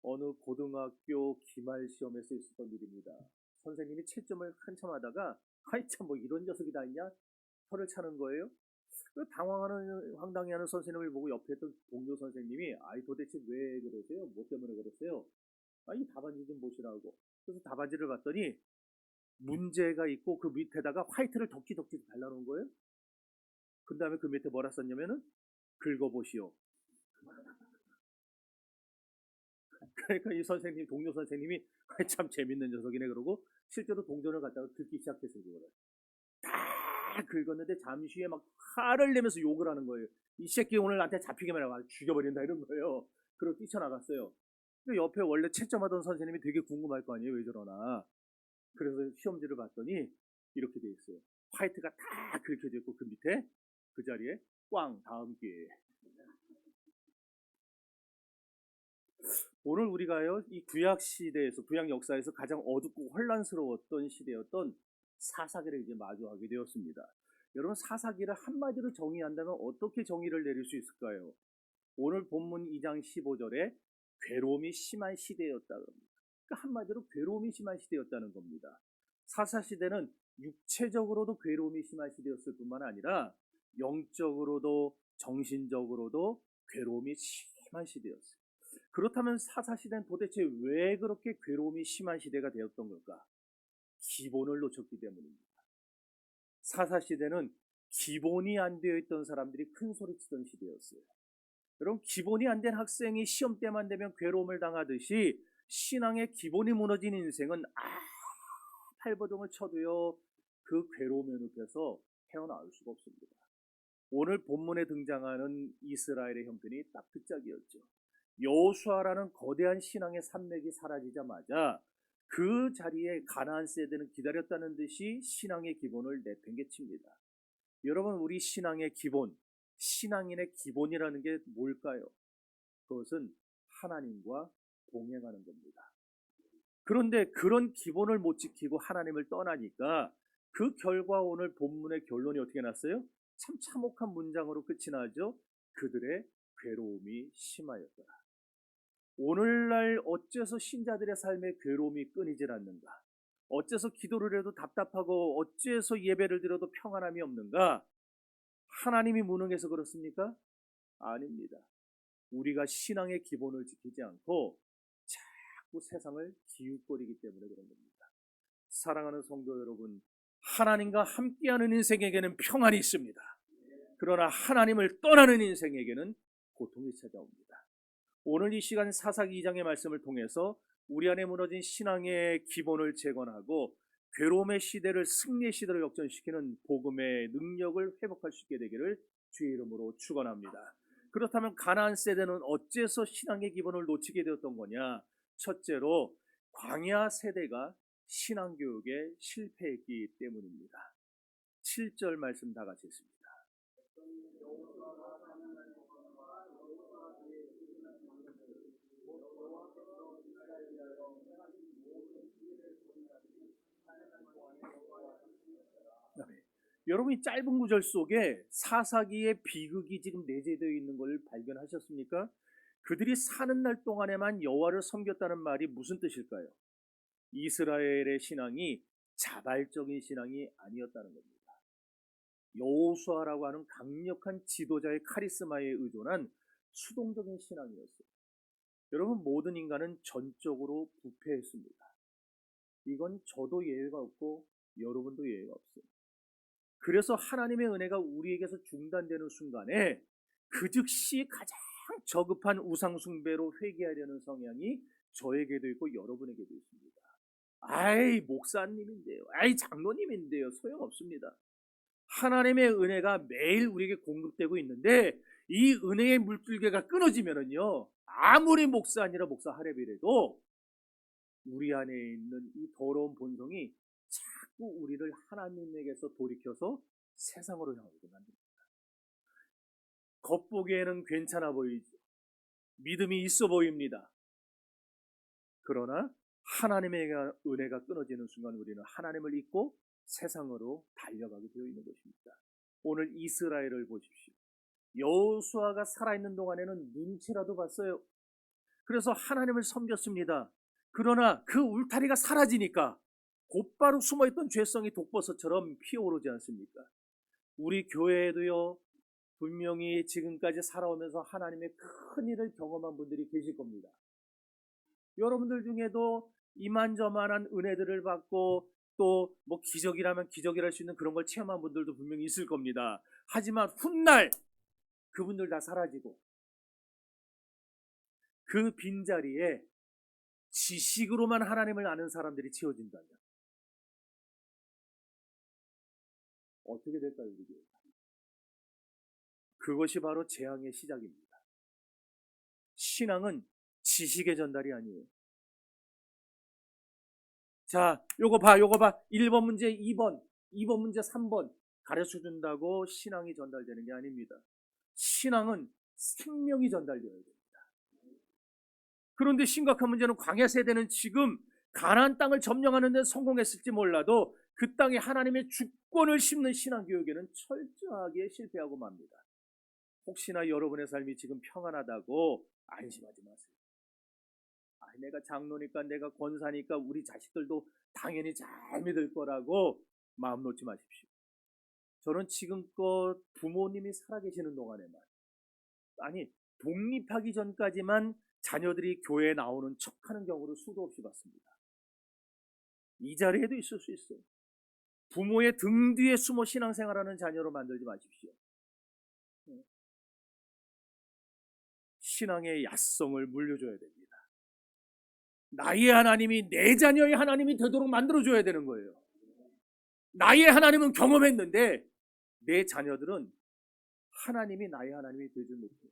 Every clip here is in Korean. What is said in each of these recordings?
어느 고등학교 기말 시험에서 있었던 일입니다. 선생님이 채점을 한참 하다가 아이 참 뭐 이런 녀석이 다 있냐 혀를 차는 거예요. 그 당황하는 황당해하는 선생님을 보고 옆에 있던 동료 선생님이 아이 도대체 왜 그러세요? 뭐 때문에 그러세요? 이 답안지 좀 보시라고. 그래서 답안지를 봤더니 문제가 있고 그 밑에다가 화이트를 덕지덕지 발라놓은 거예요. 그 다음에 그 밑에 뭐라 썼냐면은 긁어보시오. 그러니까 이 선생님, 동료 선생님이 참 재밌는 녀석이네 그러고 실제로 동전을 갖다가 긁기 시작했어요. 그거를. 다 긁었는데 잠시 후에 막 화를 내면서 욕을 하는 거예요. 이 새끼 오늘 나한테 잡히기만 하면 죽여버린다 이런 거예요. 그리고 뛰쳐나갔어요. 근데 옆에 원래 채점하던 선생님이 되게 궁금할 거 아니에요. 왜 저러나. 그래서 시험지를 봤더니 이렇게 돼 있어요. 화이트가 다 긁혀져 있고 그 밑에 그 자리에 꽝 다음 기회에. 오늘 우리가요 이 구약 시대에서 구약 역사에서 가장 어둡고 혼란스러웠던 시대였던 사사기를 이제 마주하게 되었습니다. 여러분 사사기를 한마디로 정의한다면 어떻게 정의를 내릴 수 있을까요? 오늘 본문 2장 15절에 괴로움이 심한 시대였다는 겁니다. 그러니까 한마디로 괴로움이 심한 시대였다는 겁니다. 사사시대는 육체적으로도 괴로움이 심한 시대였을 뿐만 아니라 영적으로도 정신적으로도 괴로움이 심한 시대였어요. 그렇다면 사사시대는 도대체 왜 그렇게 괴로움이 심한 시대가 되었던 걸까? 기본을 놓쳤기 때문입니다. 사사시대는 기본이 안 되어 있던 사람들이 큰 소리 치던 시대였어요. 여러분 기본이 안 된 학생이 시험 때만 되면 괴로움을 당하듯이 신앙의 기본이 무너진 인생은 팔버둥을 쳐도요 그 괴로움의 늪에서 헤어나올 수가 없습니다. 오늘 본문에 등장하는 이스라엘의 형편이 딱 그 짝이었죠. 여호수아라는 거대한 신앙의 산맥이 사라지자마자 그 자리에 가나안 세대는 기다렸다는 듯이 신앙의 기본을 내팽개칩니다. 여러분 우리 신앙의 기본, 신앙인의 기본이라는 게 뭘까요? 그것은 하나님과 동행하는 겁니다. 그런데 그런 기본을 못 지키고 하나님을 떠나니까 그 결과 오늘 본문의 결론이 어떻게 났어요? 참 참혹한 문장으로 끝이 나죠. 그들의 괴로움이 심하였더라. 오늘날 어째서 신자들의 삶에 괴로움이 끊이질 않는가? 어째서 기도를 해도 답답하고 어째서 예배를 드려도 평안함이 없는가? 하나님이 무능해서 그렇습니까? 아닙니다. 우리가 신앙의 기본을 지키지 않고 자꾸 세상을 기웃거리기 때문에 그런 겁니다. 사랑하는 성도 여러분, 하나님과 함께하는 인생에게는 평안이 있습니다. 그러나 하나님을 떠나는 인생에게는 고통이 찾아옵니다. 오늘 이 시간 사사기 2장의 말씀을 통해서 우리 안에 무너진 신앙의 기본을 재건하고 괴로움의 시대를 승리의 시대로 역전시키는 복음의 능력을 회복할 수 있게 되기를 주의 이름으로 축원합니다. 그렇다면 가나안 세대는 어째서 신앙의 기본을 놓치게 되었던 거냐? 첫째로 광야 세대가 신앙교육에 실패했기 때문입니다. 7절 말씀 다 같이 했습니다. 여러분 이 짧은 구절 속에 사사기의 비극이 지금 내재되어 있는 걸 발견하셨습니까? 그들이 사는 날 동안에만 여호와를 섬겼다는 말이 무슨 뜻일까요? 이스라엘의 신앙이 자발적인 신앙이 아니었다는 겁니다. 여호수아라고 하는 강력한 지도자의 카리스마에 의존한 수동적인 신앙이었어요. 여러분 모든 인간은 전적으로 부패했습니다. 이건 저도 예외가 없고 여러분도 예외가 없어요. 그래서 하나님의 은혜가 우리에게서 중단되는 순간에 그 즉시 가장 저급한 우상숭배로 회개하려는 성향이 저에게도 있고 여러분에게도 있습니다. 아이 목사님인데요, 아이 장로님인데요, 소용없습니다. 하나님의 은혜가 매일 우리에게 공급되고 있는데 이 은혜의 물줄기가 끊어지면은요 아무리 목사 아니라 목사 하랩이라도 우리 안에 있는 이 더러운 본성이 자꾸 우리를 하나님에게서 돌이켜서 세상으로 향하게 만듭니다. 겉보기에는 괜찮아 보이죠. 믿음이 있어 보입니다. 그러나 하나님의 은혜가 끊어지는 순간 우리는 하나님을 잊고 세상으로 달려가게 되어 있는 것입니다. 오늘 이스라엘을 보십시오. 여호수아가 살아있는 동안에는 눈치라도 봤어요. 그래서 하나님을 섬겼습니다. 그러나 그 울타리가 사라지니까 곧바로 숨어있던 죄성이 독버섯처럼 피어오르지 않습니까? 우리 교회에도요, 분명히 지금까지 살아오면서 하나님의 큰 일을 경험한 분들이 계실 겁니다. 여러분들 중에도 이만저만한 은혜들을 받고 또 뭐 기적이라면 기적이랄 수 있는 그런 걸 체험한 분들도 분명히 있을 겁니다. 하지만 훗날 그분들 다 사라지고 그 빈자리에 지식으로만 하나님을 아는 사람들이 채워진다면 어떻게 될까요, 우리 교회? 그것이 바로 재앙의 시작입니다. 신앙은 지식의 전달이 아니에요. 자, 요거 봐. 1번 문제 2번 문제 3번 가르쳐 준다고 신앙이 전달되는 게 아닙니다. 신앙은 생명이 전달되어야 됩니다. 그런데 심각한 문제는 광야 세대는 지금 가나안 땅을 점령하는 데 성공했을지 몰라도 그 땅에 하나님의 주권을 심는 신앙 교육에는 철저하게 실패하고 맙니다. 혹시나 여러분의 삶이 지금 평안하다고 안심하지 마세요. 내가 장로니까, 내가 권사니까 우리 자식들도 당연히 잘 믿을 거라고 마음 놓지 마십시오. 저는 지금껏 부모님이 살아계시는 동안에만, 독립하기 전까지만 자녀들이 교회에 나오는 척하는 경우를 수도 없이 봤습니다. 이 자리에도 있을 수 있어요. 부모의 등 뒤에 숨어 신앙생활하는 자녀로 만들지 마십시오. 신앙의 야성을 물려줘야 됩니다. 나의 하나님이 내 자녀의 하나님이 되도록 만들어줘야 되는 거예요. 나의 하나님은 경험했는데 내 자녀들은 하나님이 나의 하나님이 되지 못해요.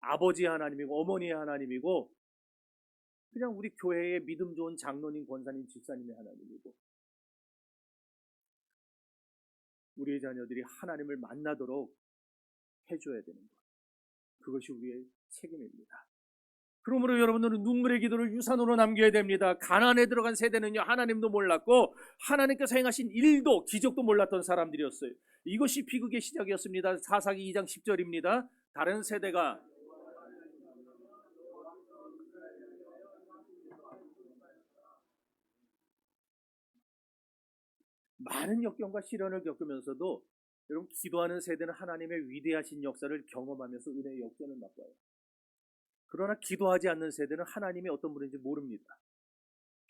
아버지의 하나님이고 어머니의 하나님이고 그냥 우리 교회의 믿음 좋은 장로님, 권사님, 집사님의 하나님이고, 우리의 자녀들이 하나님을 만나도록 해줘야 되는 것, 그것이 우리의 책임입니다. 그러므로 여러분들은 눈물의 기도를 유산으로 남겨야 됩니다. 가나안에 들어간 세대는요, 하나님도 몰랐고 하나님께서 행하신 일도 기적도 몰랐던 사람들이었어요. 이것이 비극의 시작이었습니다. 사사기 2장 10절입니다. 다른 세대가 많은 역경과 시련을 겪으면서도 여러분, 기도하는 세대는 하나님의 위대하신 역사를 경험하면서 은혜의 역전을 맛봐요. 그러나 기도하지 않는 세대는 하나님이 어떤 분인지 모릅니다.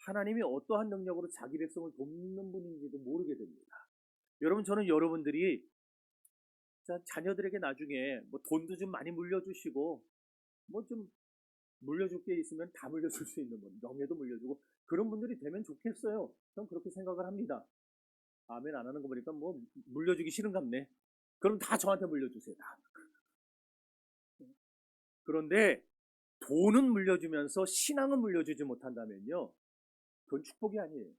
하나님이 어떠한 능력으로 자기 백성을 돕는 분인지도 모르게 됩니다. 여러분, 저는 여러분들이 자녀들에게 나중에 뭐 돈도 좀 많이 물려주시고 뭐 좀 물려줄 게 있으면 다 물려줄 수 있는 분, 명예도 물려주고 그런 분들이 되면 좋겠어요. 저는 그렇게 생각을 합니다. 아멘 안 하는 거 보니까 뭐 물려주기 싫은갑네. 그럼 다 저한테 물려주세요. 다. 그런데 돈은 물려주면서 신앙은 물려주지 못한다면요, 그건 축복이 아니에요.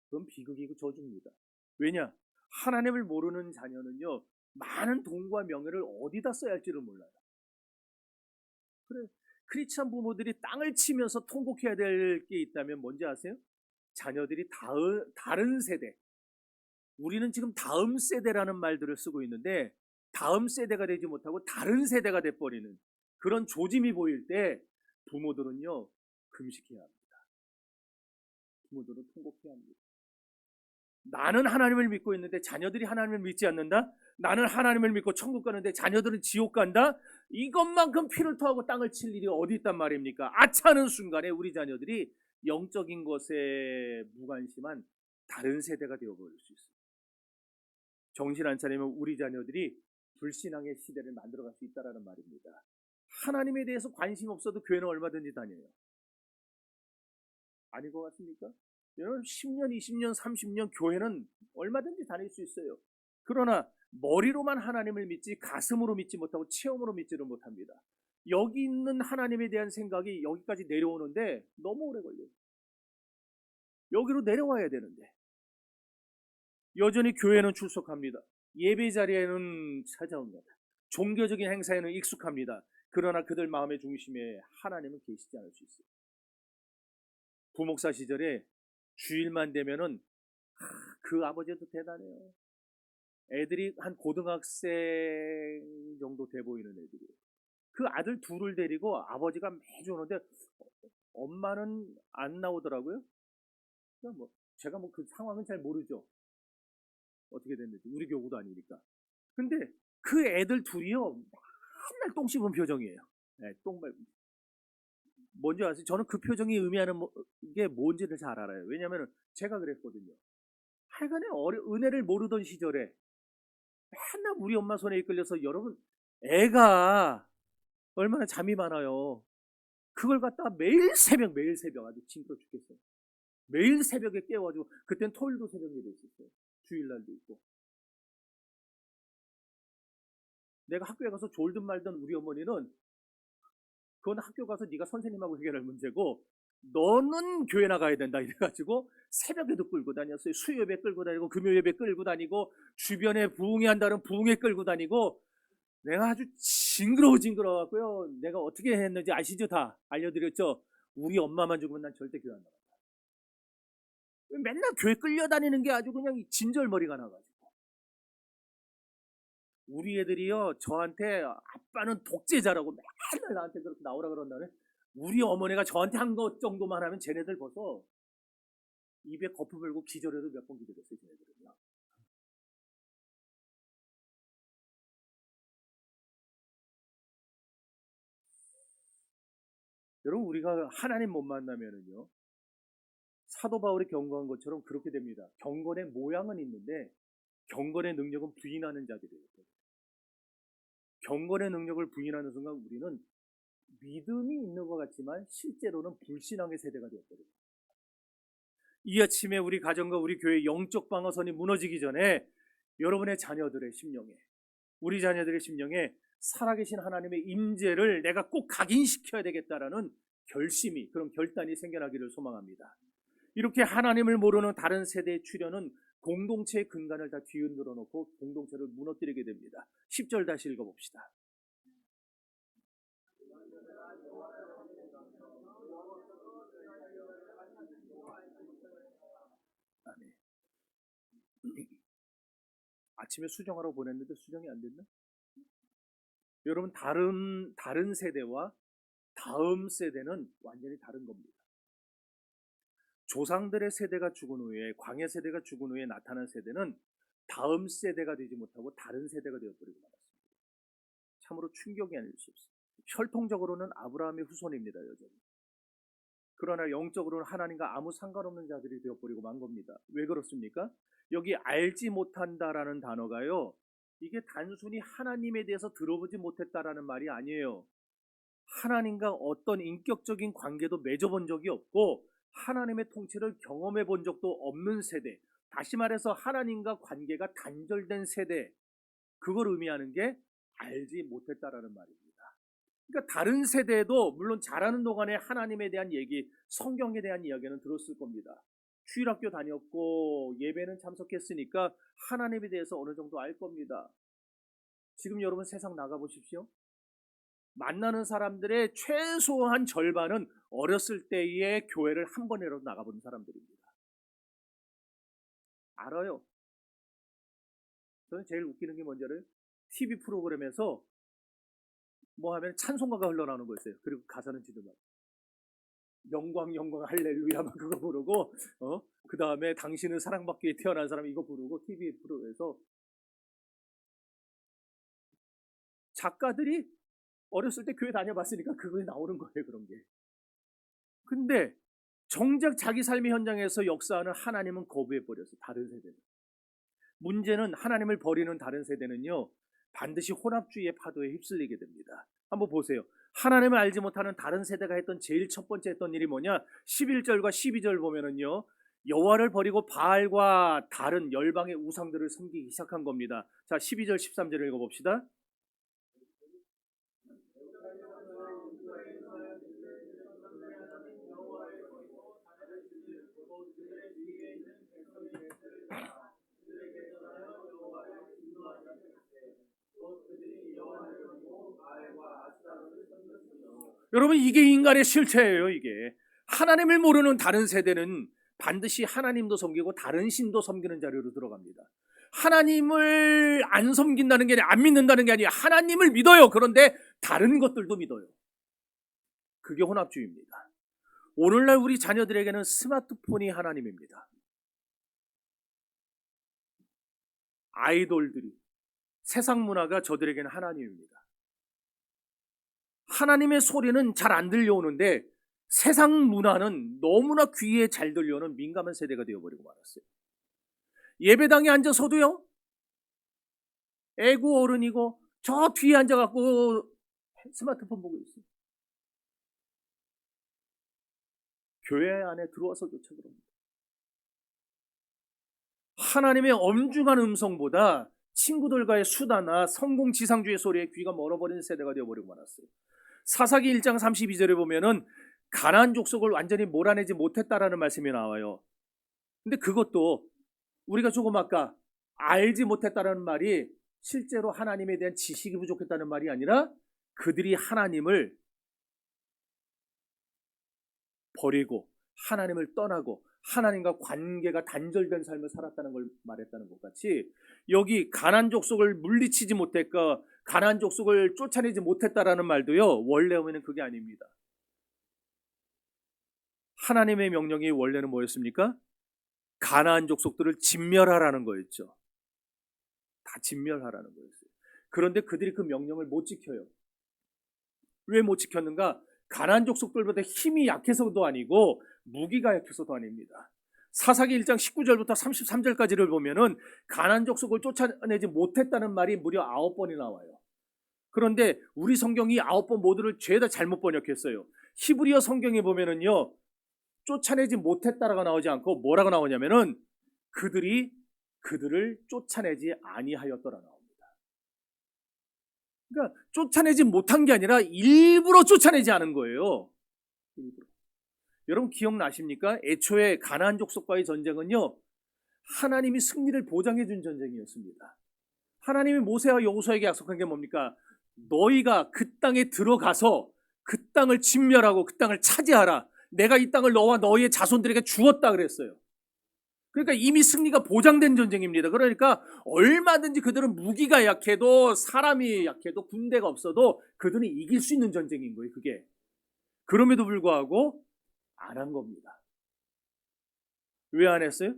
그건 비극이고 저주입니다. 왜냐? 하나님을 모르는 자녀는요, 많은 돈과 명예를 어디다 써야 할지를 몰라요. 그래, 크리스찬 부모들이 땅을 치면서 통곡해야 될 게 있다면 뭔지 아세요? 자녀들이 다른 세대, 우리는 지금 다음 세대라는 말들을 쓰고 있는데 다음 세대가 되지 못하고 다른 세대가 돼버리는 그런 조짐이 보일 때 부모들은요, 금식해야 합니다. 부모들은 통곡해야 합니다. 나는 하나님을 믿고 있는데 자녀들이 하나님을 믿지 않는다? 나는 하나님을 믿고 천국 가는데 자녀들은 지옥 간다? 이것만큼 피를 토하고 땅을 칠 일이 어디 있단 말입니까? 아차하는 순간에 우리 자녀들이 영적인 것에 무관심한 다른 세대가 되어버릴 수 있어요. 정신 안 차리면 우리 자녀들이 불신앙의 시대를 만들어갈 수 있다는 말입니다. 하나님에 대해서 관심 없어도 교회는 얼마든지 다녀요. 아닌 것 같습니까? 여러분, 10년, 20년, 30년 교회는 얼마든지 다닐 수 있어요. 그러나 머리로만 하나님을 믿지 가슴으로 믿지 못하고 체험으로 믿지를 못합니다. 여기 있는 하나님에 대한 생각이 여기까지 내려오는데 너무 오래 걸려요. 여기로 내려와야 되는데 여전히 교회는 출석합니다. 예배 자리에는 찾아옵니다. 종교적인 행사에는 익숙합니다. 그러나 그들 마음의 중심에 하나님은 계시지 않을 수 있어요. 부목사 시절에 주일만 되면은 그 아버지도 대단해요. 애들이 한 고등학생 정도 돼 보이는 애들이에요. 그 아들 둘을 데리고 아버지가 매주 오는데 엄마는 안 나오더라고요. 그러니까 뭐 제가 뭐 그 상황은 잘 모르죠. 어떻게 됐는지 우리 교구도 아니니까. 근데 그 애들 둘이요 맨날 똥 씹은 표정이에요. 네, 똥말. 뭔지 아세요? 저는 그 표정이 의미하는 게 뭔지를 잘 알아요. 왜냐하면 제가 그랬거든요. 하여간에 은혜를 모르던 시절에 맨날 우리 엄마 손에 이끌려서 여러분 애가 얼마나 잠이 많아요. 그걸 갖다가 매일 새벽 아주 징그러 죽겠어요. 매일 새벽에 깨워가지고 그땐 토요일도 새벽 예배 있었어요. 주일날도 있고. 내가 학교에 가서 졸든 말든 우리 어머니는 그건 학교 가서 네가 선생님하고 해결할 문제고 너는 교회 나가야 된다 이래가지고 새벽에도 끌고 다녔어요. 수요예배 끌고 다니고 금요예배 끌고 다니고 주변에 부흥회한다는 부흥회 끌고 다니고 내가 아주 징그러워갖고요. 내가 어떻게 했는지 아시죠? 다 알려드렸죠? 우리 엄마만 죽으면 난 절대 교회 안 나가. 맨날 교회 끌려다니는 게 아주 그냥 진절머리가 나가지고. 우리 애들이요 저한테 아빠는 독재자라고 맨날 나한테 그렇게 나오라 그런다네. 우리 어머니가 저한테 한 것 정도만 하면 쟤네들 벌써 입에 거품 물고 기절해도 몇 번 기절했어요. 쟤네들은요. 여러분 우리가 하나님 못 만나면은요 사도 바울이 경고한 것처럼 그렇게 됩니다. 경건의 모양은 있는데 경건의 능력은 부인하는 자들이에요. 경건의 능력을 부인하는 순간 우리는 믿음이 있는 것 같지만 실제로는 불신앙의 세대가 되었거든요. 이 아침에 우리 가정과 우리 교회 영적 방어선이 무너지기 전에 여러분의 자녀들의 심령에 우리 자녀들의 심령에 살아계신 하나님의 임재를 내가 꼭 각인시켜야 되겠다라는 결심이 그런 결단이 생겨나기를 소망합니다. 이렇게 하나님을 모르는 다른 세대의 출현은 공동체의 근간을 다 뒤흔들어 놓고 공동체를 무너뜨리게 됩니다. 10절 다시 읽어봅시다. 아멘. 아침에 수정하러 보냈는데 수정이 안 됐나? 여러분 다른 세대와 다음 세대는 완전히 다른 겁니다. 조상들의 세대가 죽은 후에 광야 세대가 죽은 후에 나타난 세대는 다음 세대가 되지 못하고 다른 세대가 되어버리고 말았습니다. 참으로 충격이 아닐 수 없습니다. 혈통적으로는 아브라함의 후손입니다. 여전히. 그러나 영적으로는 하나님과 아무 상관없는 자들이 되어버리고 만 겁니다. 왜 그렇습니까? 여기 알지 못한다라는 단어가요. 이게 단순히 하나님에 대해서 들어보지 못했다라는 말이 아니에요. 하나님과 어떤 인격적인 관계도 맺어본 적이 없고 하나님의 통치를 경험해 본 적도 없는 세대, 다시 말해서 하나님과 관계가 단절된 세대, 그걸 의미하는 게 알지 못했다라는 말입니다. 그러니까 다른 세대에도 물론 자라는 동안에 하나님에 대한 얘기, 성경에 대한 이야기는 들었을 겁니다. 주일학교 다녔고 예배는 참석했으니까 하나님에 대해서 어느 정도 알 겁니다. 지금 여러분 세상 나가보십시오. 만나는 사람들의 최소한 절반은 어렸을 때의 교회를 한 번이라도 나가본 사람들입니다. 알아요. 저는 제일 웃기는 게 뭔지 알아요? TV 프로그램에서 뭐 하면 찬송가가 흘러나오는 거였어요. 그리고 가사는 지도만 영광 할렐루야 막 그거 부르고 그 다음에 당신은 사랑받기 위해 태어난 사람 이거 부르고 TV 프로에서 작가들이 어렸을 때 교회 다녀봤으니까 그거에 나오는 거예요. 그런 게. 근데 정작 자기 삶의 현장에서 역사하는 하나님은 거부해버렸어요. 다른 세대는. 문제는 하나님을 버리는 다른 세대는요. 반드시 혼합주의의 파도에 휩쓸리게 됩니다. 한번 보세요. 하나님을 알지 못하는 다른 세대가 했던 제일 첫 번째 했던 일이 뭐냐? 11절과 12절 보면은요. 여호와를 버리고 바알과 다른 열방의 우상들을 섬기기 시작한 겁니다. 자, 12절 13절을 읽어봅시다. 여러분 이게 인간의 실체예요. 이게 하나님을 모르는 다른 세대는 반드시 하나님도 섬기고 다른 신도 섬기는 자리로 들어갑니다. 하나님을 안 섬긴다는 게 아니라 안 믿는다는 게 아니라 하나님을 믿어요. 그런데 다른 것들도 믿어요. 그게 혼합주의입니다. 오늘날 우리 자녀들에게는 스마트폰이 하나님입니다. 아이돌들이, 세상 문화가 저들에게는 하나님입니다. 하나님의 소리는 잘 안 들려오는데 세상 문화는 너무나 귀에 잘 들려오는 민감한 세대가 되어버리고 말았어요. 예배당에 앉아서도요, 애구 어른이고 저 뒤에 앉아갖고 스마트폰 보고 있어요. 교회 안에 들어와서조차 그럽니다. 하나님의 엄중한 음성보다 친구들과의 수다나 성공지상주의 소리에 귀가 멀어버리는 세대가 되어버리고 말았어요. 사사기 1장 32절에 보면은 가나안 족속을 완전히 몰아내지 못했다라는 말씀이 나와요. 근데 그것도 우리가 조금 아까 알지 못했다라는 말이 실제로 하나님에 대한 지식이 부족했다는 말이 아니라 그들이 하나님을 버리고 하나님을 떠나고 하나님과 관계가 단절된 삶을 살았다는 걸 말했다는 것 같이, 여기 가나안 족속을 물리치지 못했고 가나안 족속을 쫓아내지 못했다라는 말도요, 원래 의미는 그게 아닙니다. 하나님의 명령이 원래는 뭐였습니까? 가나안 족속들을 진멸하라는 거였죠. 다 진멸하라는 거였어요. 그런데 그들이 그 명령을 못 지켜요. 왜 못 지켰는가? 가나안 족속들보다 힘이 약해서도 아니고 무기가 약해서도 아닙니다. 사사기 1장 19절부터 33절까지를 보면은 가나안 족속을 쫓아내지 못했다는 말이 무려 9번이 나와요. 그런데 우리 성경이 9번 모두를 죄다 잘못 번역했어요. 히브리어 성경에 보면은요, 쫓아내지 못했다라고 나오지 않고 뭐라고 나오냐면은 그들이 그들을 쫓아내지 아니하였더라 나옵니다. 그러니까 쫓아내지 못한 게 아니라 일부러 쫓아내지 않은 거예요. 일부러. 여러분 기억나십니까? 애초에 가나안 족속과의 전쟁은요, 하나님이 승리를 보장해 준 전쟁이었습니다. 하나님이 모세와 여호수아에게 약속한 게 뭡니까? 너희가 그 땅에 들어가서 그 땅을 진멸하고 그 땅을 차지하라. 내가 이 땅을 너와 너희의 자손들에게 주었다 그랬어요. 그러니까 이미 승리가 보장된 전쟁입니다. 그러니까 얼마든지 그들은 무기가 약해도 사람이 약해도 군대가 없어도 그들은 이길 수 있는 전쟁인 거예요. 그게. 그럼에도 불구하고 안 한 겁니다. 왜 안 했어요?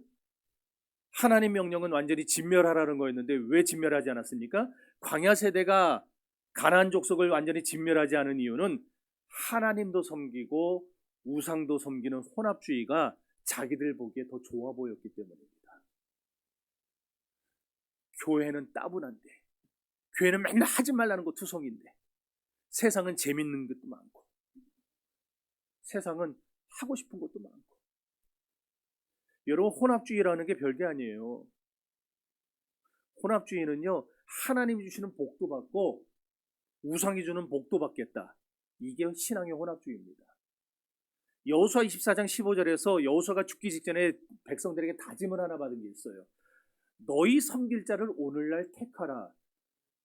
하나님 명령은 완전히 진멸하라는 거였는데 왜 진멸하지 않았습니까? 광야 세대가 가나안 족속을 완전히 진멸하지 않은 이유는 하나님도 섬기고 우상도 섬기는 혼합주의가 자기들 보기에 더 좋아 보였기 때문입니다. 교회는 따분한데, 교회는 맨날 하지 말라는 거 투성인데, 세상은 재밌는 것도 많고, 세상은 하고 싶은 것도 많고. 여러분, 혼합주의라는 게 별게 아니에요. 혼합주의는요, 하나님이 주시는 복도 받고 우상이 주는 복도 받겠다. 이게 신앙의 혼합주의입니다. 여호수아 24장 15절에서 여호수아가 죽기 직전에 백성들에게 다짐을 하나 받은 게 있어요. 너희 섬길 자를 오늘날 택하라.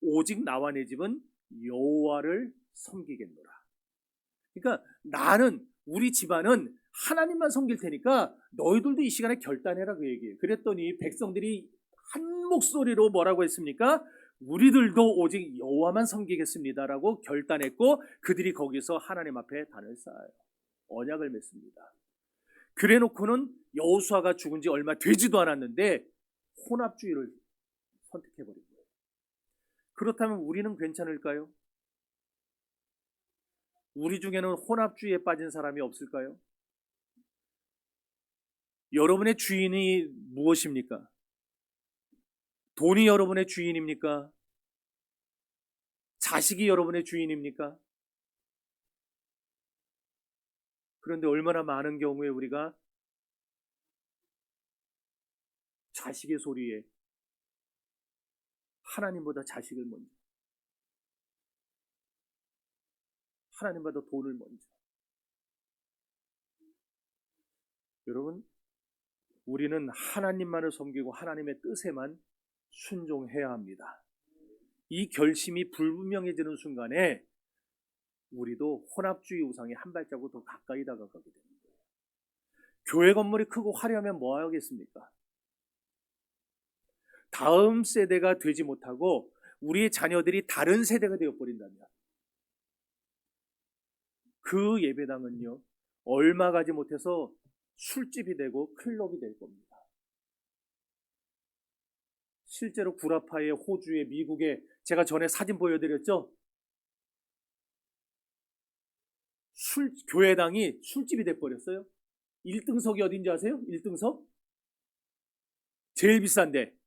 오직 나와 내 집은 여호와를 섬기겠노라. 그러니까 나는, 우리 집안은 하나님만 섬길 테니까 너희들도 이 시간에 결단해라, 그 얘기예요. 그랬더니 백성들이 한 목소리로 뭐라고 했습니까? 우리들도 오직 여호와만 섬기겠습니다라고 결단했고 그들이 거기서 하나님 앞에 단을 쌓아요. 언약을 맺습니다. 그래놓고는 여호수아가 죽은 지 얼마 되지도 않았는데 혼합주의를 선택해버린 거예요. 그렇다면 우리는 괜찮을까요? 우리 중에는 혼합주의에 빠진 사람이 없을까요? 여러분의 주인이 무엇입니까? 돈이 여러분의 주인입니까? 자식이 여러분의 주인입니까? 그런데 얼마나 많은 경우에 우리가 자식의 소리에 하나님보다 자식을 먼저, 하나님보다 돈을 먼저. 여러분, 우리는 하나님만을 섬기고 하나님의 뜻에만 순종해야 합니다. 이 결심이 불분명해지는 순간에 우리도 혼합주의 우상에 한 발자국 더 가까이 다가가게 되는 거예요. 교회 건물이 크고 화려하면 뭐 하겠습니까? 다음 세대가 되지 못하고 우리의 자녀들이 다른 세대가 되어버린다면 그 예배당은요, 얼마 가지 못해서 술집이 되고 클럽이 될 겁니다. 실제로 구라파에, 호주에, 미국에, 제가 전에 사진 보여드렸죠? 교회당이 술집이 돼버렸어요. 1등석이 어딘지 아세요? 1등석? 제일 비싼데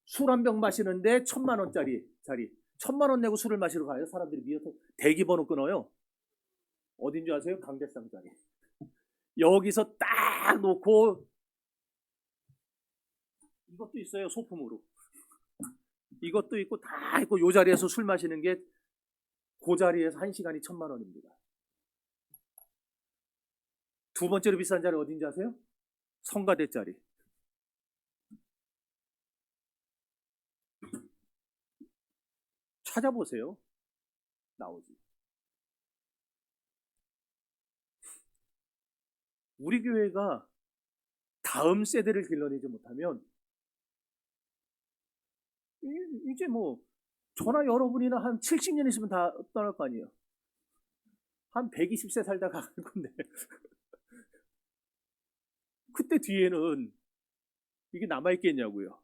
술 한 병 마시는데 1,000만 원짜리 자리, 1,000만 원 내고 술을 마시러 가요. 사람들이 미어서 대기번호 끊어요. 어딘지 아세요? 강대상 자리. 여기서 딱 놓고, 이것도 있어요, 소품으로. 이것도 있고 다 있고, 요 자리에서 술 마시는 게 그 자리에서 1시간이 1,000만 원입니다. 두 번째로 비싼 자리 어딘지 아세요? 성가대 자리. 찾아보세요. 나오지. 우리 교회가 다음 세대를 길러내지 못하면 이제 뭐 저나 여러분이나 한 70년 있으면 다 떠날 거 아니에요. 한 120세 살다가 갈 건데 그때 뒤에는 이게 남아있겠냐고요.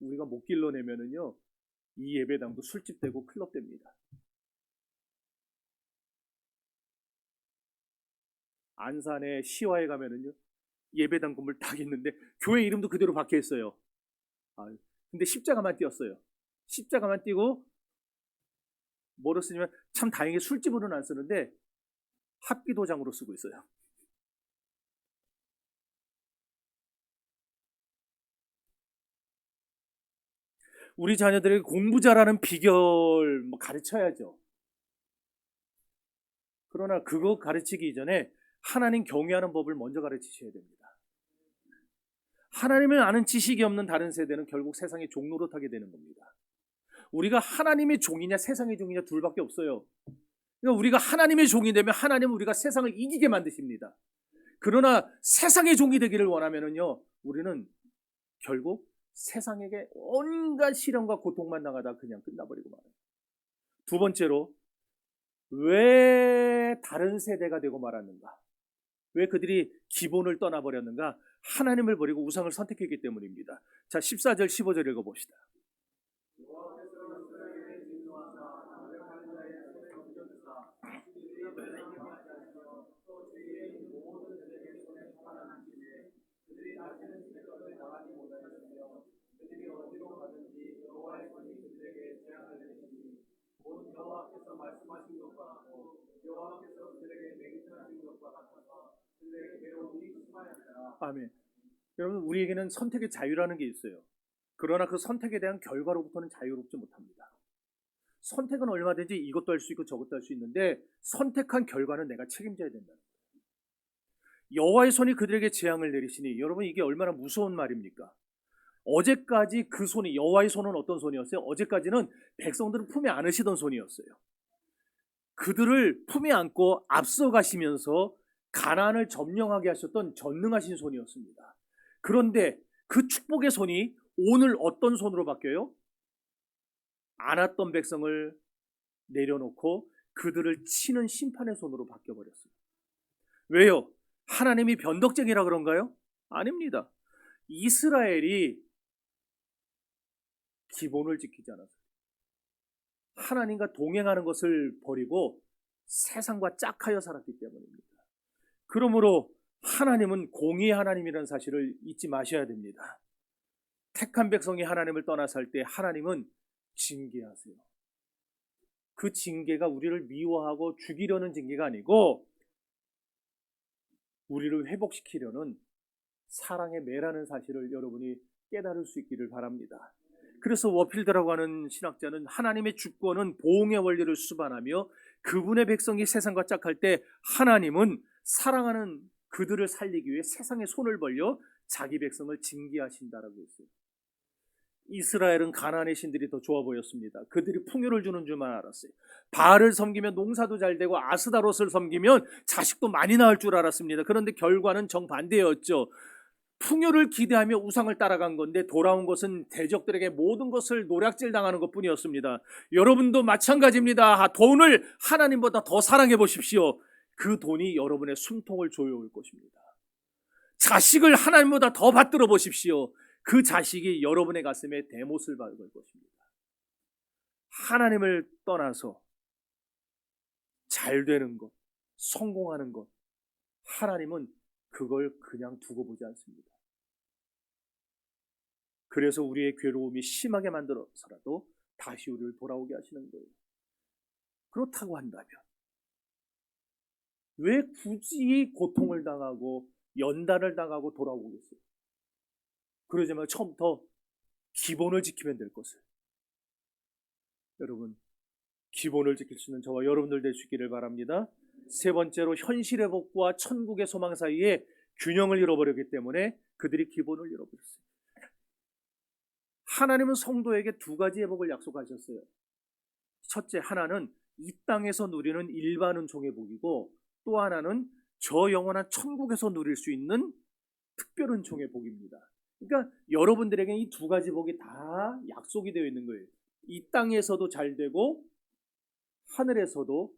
우리가 못 길러내면은요, 이 예배당도 술집 되고 클럽 됩니다. 안산에 시화에 가면은요, 예배당 건물 딱 있는데 교회 이름도 그대로 박혀 있어요. 근데 십자가만 띄었어요. 십자가만 띄고 뭐로 쓰냐면, 참 다행히 술집으로는 안 쓰는데 합기도장으로 쓰고 있어요. 우리 자녀들에게 공부 잘하는 비결 가르쳐야죠. 그러나 그거 가르치기 이전에 하나님 경외하는 법을 먼저 가르치셔야 됩니다. 하나님을 아는 지식이 없는 다른 세대는 결국 세상의 종로로 타게 되는 겁니다. 우리가 하나님의 종이냐 세상의 종이냐 둘밖에 없어요. 그러니까 우리가 하나님의 종이 되면 하나님은 우리가 세상을 이기게 만드십니다. 그러나 세상의 종이 되기를 원하면은요, 우리는 결국 세상에게 온갖 시련과 고통만 당하다 그냥 끝나버리고 말아요. 두 번째로, 왜 다른 세대가 되고 말았는가? 왜 그들이 기본을 떠나버렸는가? 하나님을 버리고 우상을 선택했기 때문입니다. 자, 14절 15절 읽어봅시다. 아멘. 여러분, 우리에게는 선택의 자유라는 게 있어요. 그러나 그 선택에 대한 결과로부터는 자유롭지 못합니다. 선택은 얼마든지 이것도 할 수 있고 저것도 할 수 있는데, 선택한 결과는 내가 책임져야 된다. 여호와의 손이 그들에게 재앙을 내리시니, 여러분 이게 얼마나 무서운 말입니까? 어제까지 그 손이, 여호와의 손은 어떤 손이었어요? 어제까지는 백성들을 품에 안으시던 손이었어요. 그들을 품에 안고 앞서가시면서 가나안을 점령하게 하셨던 전능하신 손이었습니다. 그런데 그 축복의 손이 오늘 어떤 손으로 바뀌어요? 안았던 백성을 내려놓고 그들을 치는 심판의 손으로 바뀌어버렸어요. 왜요? 하나님이 변덕쟁이라 그런가요? 아닙니다. 이스라엘이 기본을 지키지 않았어요. 하나님과 동행하는 것을 버리고 세상과 짝하여 살았기 때문입니다. 그러므로 하나님은 공의의 하나님이라는 사실을 잊지 마셔야 됩니다. 택한 백성이 하나님을 떠나살 때 하나님은 징계하세요. 그 징계가 우리를 미워하고 죽이려는 징계가 아니고 우리를 회복시키려는 사랑의 매라는 사실을 여러분이 깨달을 수 있기를 바랍니다. 그래서 워필드라고 하는 신학자는 하나님의 주권은 보응의 원리를 수반하며 그분의 백성이 세상과 짝할 때 하나님은 사랑하는 그들을 살리기 위해 세상에 손을 벌려 자기 백성을 징계하신다라고 했어요. 이스라엘은 가나안의 신들이 더 좋아 보였습니다. 그들이 풍요를 주는 줄만 알았어요. 바알을 섬기면 농사도 잘 되고 아스다롯을 섬기면 자식도 많이 낳을 줄 알았습니다. 그런데 결과는 정반대였죠. 풍요를 기대하며 우상을 따라간 건데 돌아온 것은 대적들에게 모든 것을 노략질 당하는 것뿐이었습니다. 여러분도 마찬가지입니다. 돈을 하나님보다 더 사랑해 보십시오. 그 돈이 여러분의 숨통을 조여올 것입니다. 자식을 하나님보다 더 받들어 보십시오. 그 자식이 여러분의 가슴에 대못을 박을 것입니다. 하나님을 떠나서 잘 되는 것, 성공하는 것, 하나님은 그걸 그냥 두고 보지 않습니다. 그래서 우리의 괴로움이 심하게 만들어서라도 다시 우리를 돌아오게 하시는 거예요. 그렇다고 한다면 왜 굳이 고통을 당하고 연단을 당하고 돌아오겠어요? 그러자면 처음부터 기본을 지키면 될 것을. 여러분, 기본을 지킬 수 있는 저와 여러분들 될 수 있기를 바랍니다. 세 번째로, 현실의 복과 천국의 소망 사이에 균형을 잃어버렸기 때문에 그들이 기본을 잃어버렸어요. 하나님은 성도에게 두 가지의 복을 약속하셨어요. 첫째, 하나는 이 땅에서 누리는 일반 은총의 복이고, 또 하나는 저 영원한 천국에서 누릴 수 있는 특별 은총의 복입니다. 그러니까 여러분들에게 이 두 가지 복이 다 약속이 되어 있는 거예요. 이 땅에서도 잘 되고 하늘에서도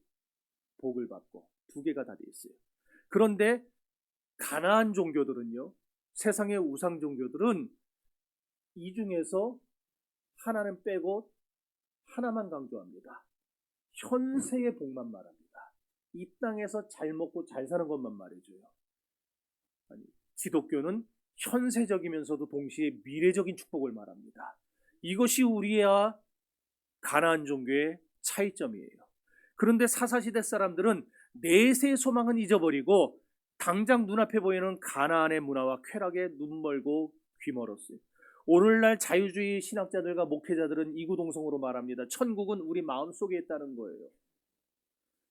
복을 받고, 두 개가 다 되어 있어요. 그런데 가나안 종교들은요, 세상의 우상 종교들은 이 중에서 하나는 빼고 하나만 강조합니다. 현세의 복만 말합니다. 이 땅에서 잘 먹고 잘 사는 것만 말해줘요. 아니, 기독교는 현세적이면서도 동시에 미래적인 축복을 말합니다. 이것이 우리와 가나안 종교의 차이점이에요. 그런데 사사시대 사람들은 내세의 소망은 잊어버리고 당장 눈앞에 보이는 가나안의 문화와 쾌락에 눈 멀고 귀 멀었어요. 오늘날 자유주의 신학자들과 목회자들은 이구동성으로 말합니다. 천국은 우리 마음속에 있다는 거예요.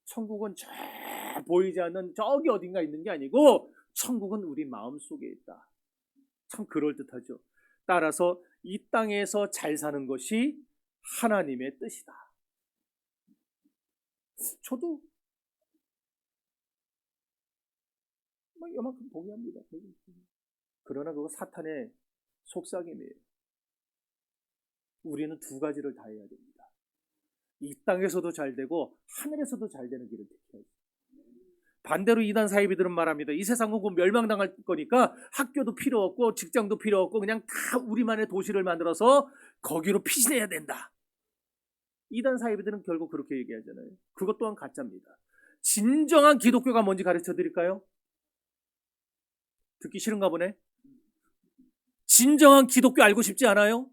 천국은 저 보이지 않는 저기 어딘가 있는 게 아니고 천국은 우리 마음속에 있다. 참 그럴듯하죠. 따라서 이 땅에서 잘 사는 것이 하나님의 뜻이다. 저도 이만큼 동의합니다. 그러나 그거 사탄의 속삭임이에요. 우리는 두 가지를 다 해야 됩니다. 이 땅에서도 잘 되고 하늘에서도 잘 되는 길을 택해야지. 반대로 이단 사이비들은 말합니다. 이 세상은 곧 멸망당할 거니까 학교도 필요 없고 직장도 필요 없고 그냥 다 우리만의 도시를 만들어서 거기로 피신해야 된다. 이단 사이비들은 결국 그렇게 얘기하잖아요. 그것 또한 가짜입니다. 진정한 기독교가 뭔지 가르쳐 드릴까요? 듣기 싫은가 보네. 진정한 기독교 알고 싶지 않아요?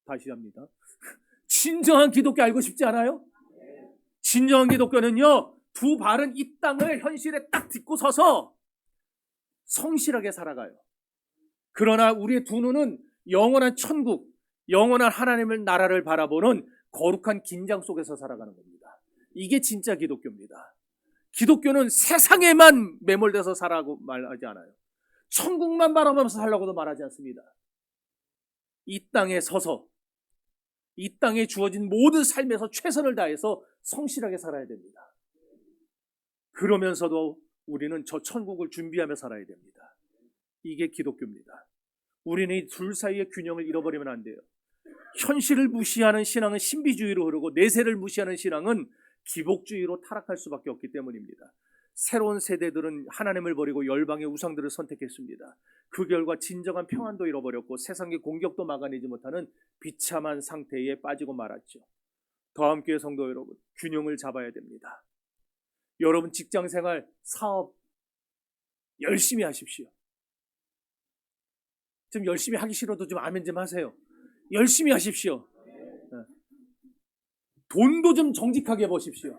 다시 합니다. 진정한 기독교 알고 싶지 않아요? 진정한 기독교는요, 두 발은 이 땅을 현실에 딱 딛고 서서 성실하게 살아가요. 그러나 우리의 두 눈은 영원한 천국, 영원한 하나님의 나라를 바라보는 거룩한 긴장 속에서 살아가는 겁니다. 이게 진짜 기독교입니다. 기독교는 세상에만 매몰돼서 살라고 말하지 않아요. 천국만 바라보면서 살라고도 말하지 않습니다. 이 땅에 서서 이 땅에 주어진 모든 삶에서 최선을 다해서 성실하게 살아야 됩니다. 그러면서도 우리는 저 천국을 준비하며 살아야 됩니다. 이게 기독교입니다. 우리는 이 둘 사이의 균형을 잃어버리면 안 돼요. 현실을 무시하는 신앙은 신비주의로 흐르고 내세를 무시하는 신앙은 기복주의로 타락할 수밖에 없기 때문입니다. 새로운 세대들은 하나님을 버리고 열방의 우상들을 선택했습니다. 그 결과 진정한 평안도 잃어버렸고 세상의 공격도 막아내지 못하는 비참한 상태에 빠지고 말았죠. 더함교회 성도 여러분, 균형을 잡아야 됩니다. 여러분 직장생활, 사업 열심히 하십시오. 좀 열심히 하기 싫어도 좀 아멘 좀 하세요. 열심히 하십시오. 돈도 좀 정직하게 버십시오.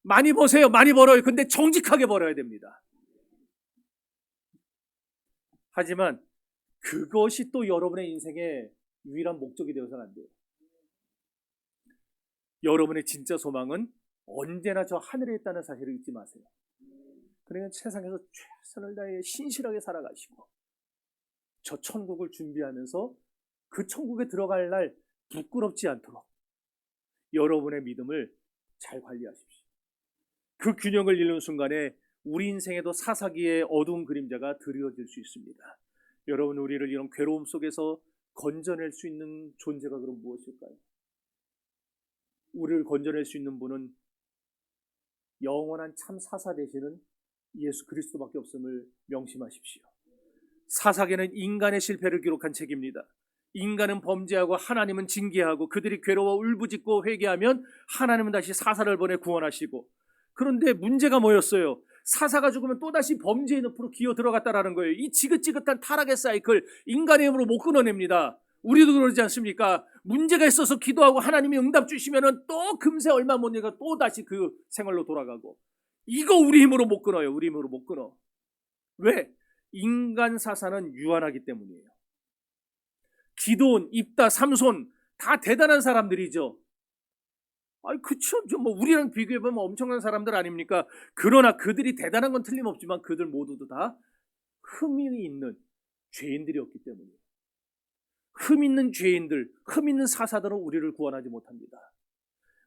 많이 버세요. 많이 벌어요. 근데 정직하게 벌어야 됩니다. 하지만 그것이 또 여러분의 인생의 유일한 목적이 되어서는 안 돼요. 여러분의 진짜 소망은 언제나 저 하늘에 있다는 사실을 잊지 마세요. 그러니까 세상에서 최선을 다해 신실하게 살아가시고 저 천국을 준비하면서 그 천국에 들어갈 날 부끄럽지 않도록 여러분의 믿음을 잘 관리하십시오. 그 균형을 잃는 순간에 우리 인생에도 사사기의 어두운 그림자가 드리워질 수 있습니다. 여러분, 우리를 이런 괴로움 속에서 건져낼 수 있는 존재가 그럼 무엇일까요? 우리를 건져낼 수 있는 분은 영원한 참 사사 되시는 예수 그리스도밖에 없음을 명심하십시오. 사사기는 인간의 실패를 기록한 책입니다. 인간은 범죄하고 하나님은 징계하고 그들이 괴로워 울부짖고 회개하면 하나님은 다시 사사를 보내 구원하시고, 그런데 문제가 뭐였어요? 사사가 죽으면 또다시 범죄의 늪으로 기어 들어갔다라는 거예요. 이 지긋지긋한 타락의 사이클 인간의 힘으로 못 끊어냅니다. 우리도 그러지 않습니까? 문제가 있어서 기도하고 하나님이 응답 주시면은 또 금세 얼마 못 내가 또 다시 그 생활로 돌아가고, 이거 우리 힘으로 못 끊어요. 우리 힘으로 못 끊어. 왜? 인간 사사는 유한하기 때문이에요. 기도원, 입다, 삼손 다 대단한 사람들이죠. 아니, 그쵸. 뭐 우리랑 비교해보면 엄청난 사람들 아닙니까? 그러나 그들이 대단한 건 틀림없지만 그들 모두도 다 흠이 있는 죄인들이었기 때문이에요. 흠 있는 죄인들, 흠 있는 사사들은 우리를 구원하지 못합니다.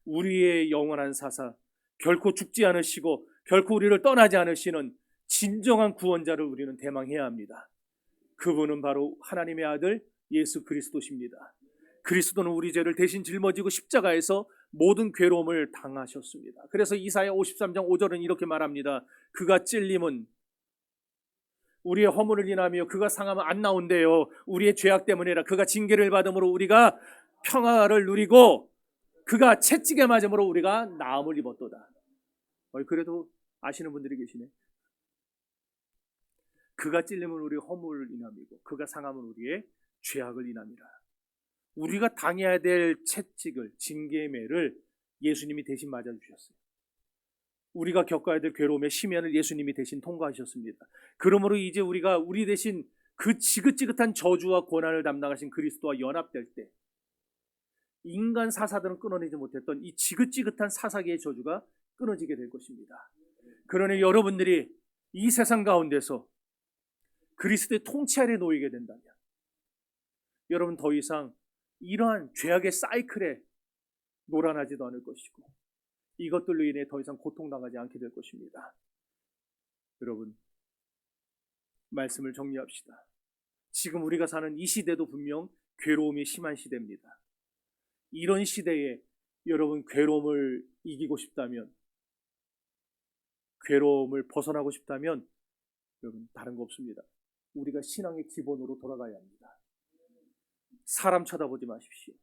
우리의 영원한 사사, 결코 죽지 않으시고 결코 우리를 떠나지 않으시는 진정한 구원자를 우리는 대망해야 합니다. 그분은 바로 하나님의 아들 예수 그리스도십니다. 그리스도는 우리 죄를 대신 짊어지고 십자가에서 모든 괴로움을 당하셨습니다. 그래서 이사야 53장 5절은 이렇게 말합니다. 그가 찔림은 우리의 허물을 인하며 그가 상함은 안 나온대요. 우리의 죄악 때문이라. 그가 징계를 받음으로 우리가 평화를 누리고 그가 채찍에 맞음으로 우리가 나음을 입었도다. 그래도 아시는 분들이 계시네. 그가 찔림은 우리의 허물을 인함이고 그가 상함은 우리의 죄악을 인함이라. 우리가 당해야 될 채찍을, 징계의 매를 예수님이 대신 맞아주셨어요. 우리가 겪어야 될 괴로움의 심연을 예수님이 대신 통과하셨습니다. 그러므로 이제 우리가 우리 대신 그 지긋지긋한 저주와 고난을 담당하신 그리스도와 연합될 때 인간 사사들은 끊어내지 못했던 이 지긋지긋한 사사기의 저주가 끊어지게 될 것입니다. 그러니 여러분들이 이 세상 가운데서 그리스도의 통치 아래 놓이게 된다면 여러분 더 이상 이러한 죄악의 사이클에 놀아나지도 않을 것이고 이것들로 인해 더 이상 고통당하지 않게 될 것입니다. 여러분, 말씀을 정리합시다. 지금 우리가 사는 이 시대도 분명 괴로움이 심한 시대입니다. 이런 시대에 여러분 괴로움을 이기고 싶다면, 괴로움을 벗어나고 싶다면 여러분 다른 거 없습니다. 우리가 신앙의 기본으로 돌아가야 합니다. 사람 쳐다보지 마십시오.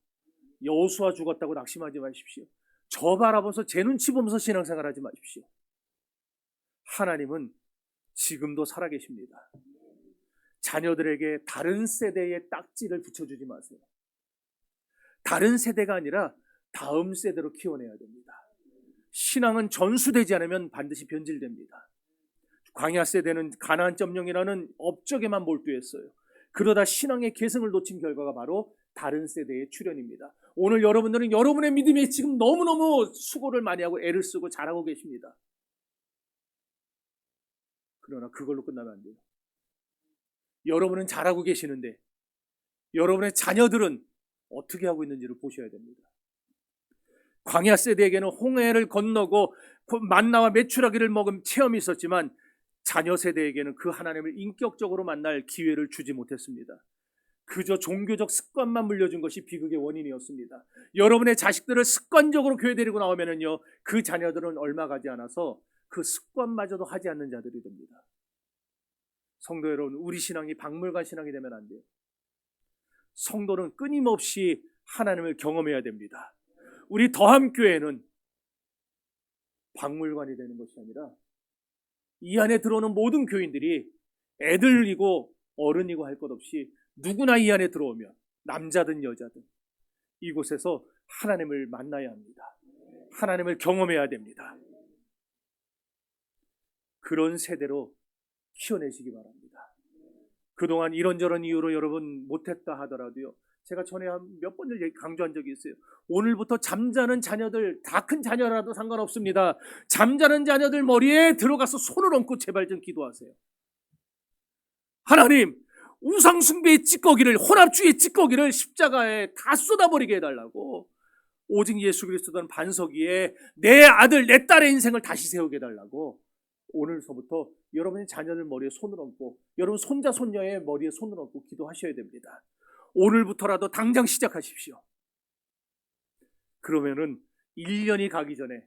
여호수아 죽었다고 낙심하지 마십시오. 저 바라보면서 제 눈치 보면서 신앙생활하지 마십시오. 하나님은 지금도 살아계십니다. 자녀들에게 다른 세대의 딱지를 붙여주지 마세요. 다른 세대가 아니라 다음 세대로 키워내야 됩니다. 신앙은 전수되지 않으면 반드시 변질됩니다. 광야 세대는 가나안 점령이라는 업적에만 몰두했어요. 그러다 신앙의 계승을 놓친 결과가 바로 다른 세대의 출현입니다. 오늘 여러분들은 여러분의 믿음에 지금 너무너무 수고를 많이 하고 애를 쓰고 잘하고 계십니다. 그러나 그걸로 끝나면 안 돼요. 여러분은 잘하고 계시는데 여러분의 자녀들은 어떻게 하고 있는지를 보셔야 됩니다. 광야 세대에게는 홍해를 건너고 만나와 메추라기를 먹은 체험이 있었지만 자녀 세대에게는 그 하나님을 인격적으로 만날 기회를 주지 못했습니다. 그저 종교적 습관만 물려준 것이 비극의 원인이었습니다. 여러분의 자식들을 습관적으로 교회 데리고 나오면은요, 그 자녀들은 얼마 가지 않아서 그 습관마저도 하지 않는 자들이 됩니다. 성도 여러분, 우리 신앙이 박물관 신앙이 되면 안 돼요. 성도는 끊임없이 하나님을 경험해야 됩니다. 우리 더함교회는 박물관이 되는 것이 아니라 이 안에 들어오는 모든 교인들이 애들이고 어른이고 할 것 없이 누구나 이 안에 들어오면 남자든 여자든 이곳에서 하나님을 만나야 합니다. 하나님을 경험해야 됩니다. 그런 세대로 키워내시기 바랍니다. 그동안 이런저런 이유로 여러분 못했다 하더라도요, 제가 전에 몇 번을 강조한 적이 있어요. 오늘부터 잠자는 자녀들, 다 큰 자녀라도 상관없습니다. 잠자는 자녀들 머리에 들어가서 손을 얹고 제발 좀 기도하세요. 하나님, 우상숭배의 찌꺼기를, 혼합주의의 찌꺼기를 십자가에 다 쏟아버리게 해달라고, 오직 예수 그리스도는 반석 위에 내 아들, 내 딸의 인생을 다시 세우게 해달라고 오늘서부터 여러분의 자녀들 머리에 손을 얹고 여러분 손자 손녀의 머리에 손을 얹고 기도하셔야 됩니다. 오늘부터라도 당장 시작하십시오. 그러면은 1년이 가기 전에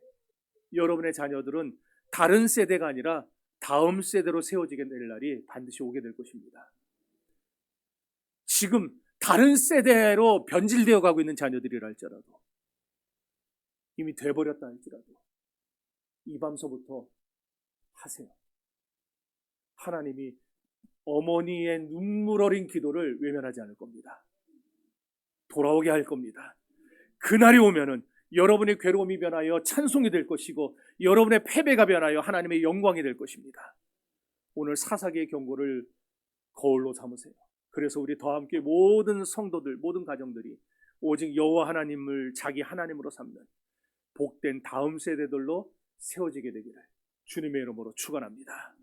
여러분의 자녀들은 다른 세대가 아니라 다음 세대로 세워지게 될 날이 반드시 오게 될 것입니다. 지금 다른 세대로 변질되어 가고 있는 자녀들이라 할지라도, 이미 돼버렸다 할지라도 이 밤서부터 하세요. 하나님이 어머니의 눈물 어린 기도를 외면하지 않을 겁니다. 돌아오게 할 겁니다. 그날이 오면은 여러분의 괴로움이 변하여 찬송이 될 것이고 여러분의 패배가 변하여 하나님의 영광이 될 것입니다. 오늘 사사기의 경고를 거울로 삼으세요. 그래서 우리 더 함께 모든 성도들, 모든 가정들이 오직 여호와 하나님을 자기 하나님으로 삼는 복된 다음 세대들로 세워지게 되기를 주님의 이름으로 축원합니다.